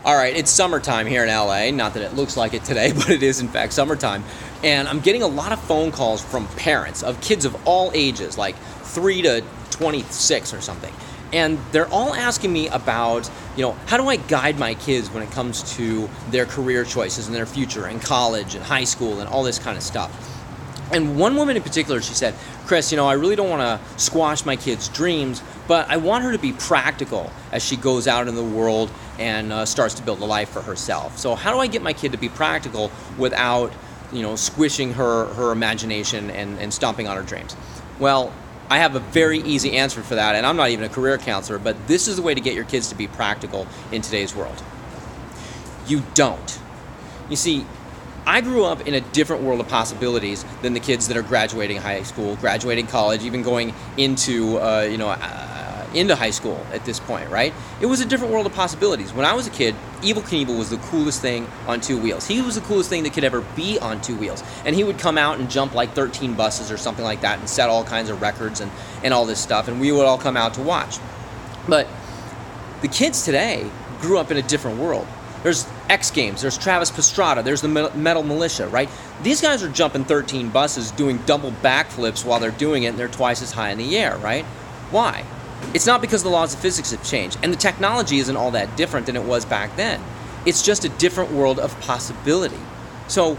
All right, it's summertime here in LA. Not that it looks like it today, but it is in fact summertime. And I'm getting a lot of phone calls from parents of kids of all ages, like 3 to 26 or something. And they're all asking me about, how do I guide my kids when it comes to their career choices and their future and college and high school and all this kind of stuff. And one woman in particular, she said, Chris, I really don't want to squash my kids' dreams, but I want her to be practical as she goes out in the world and starts to build a life for herself. So how do I get my kid to be practical without, squishing her imagination and stomping on her dreams? Well, I have a very easy answer for that, and I'm not even a career counselor, but this is the way to get your kids to be practical in today's world. You don't. You see, I grew up in a different world of possibilities than the kids that are graduating high school, graduating college, even going into high school at this point, right? It was a different world of possibilities. When I was a kid, Evel Knievel was the coolest thing on two wheels. He was the coolest thing that could ever be on two wheels. And he would come out and jump like 13 buses or something like that and set all kinds of records and all this stuff, and we would all come out to watch. But the kids today grew up in a different world. There's X Games, there's Travis Pastrana, there's the Metal Militia, right? These guys are jumping 13 buses, doing double backflips while they're doing it, and they're twice as high in the air, right? Why? It's not because the laws of physics have changed, and the technology isn't all that different than it was back then. It's just a different world of possibility. So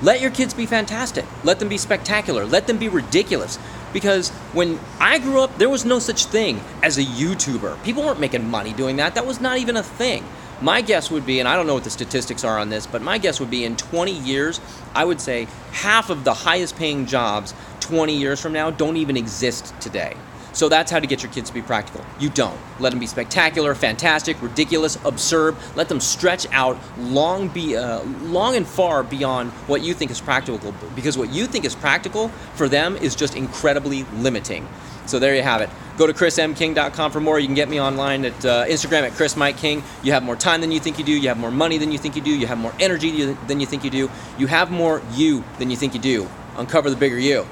let your kids be fantastic. Let them be spectacular. Let them be ridiculous. Because when I grew up, there was no such thing as a YouTuber. People weren't making money doing that. That was not even a thing. My guess would be, and I don't know what the statistics are on this, but my guess would be in 20 years, I would say half of the highest paying jobs 20 years from now don't even exist today. So that's how to get your kids to be practical. You don't. Let them be spectacular, fantastic, ridiculous, absurd. Let them stretch out long and far beyond what you think is practical, because what you think is practical for them is just incredibly limiting. So there you have it. Go to chrismking.com for more. You can get me online at Instagram at chrismikeking. You have more time than you think you do. You have more money than you think you do. You have more energy than you think you do. You have more you than you think you do. Uncover the bigger you.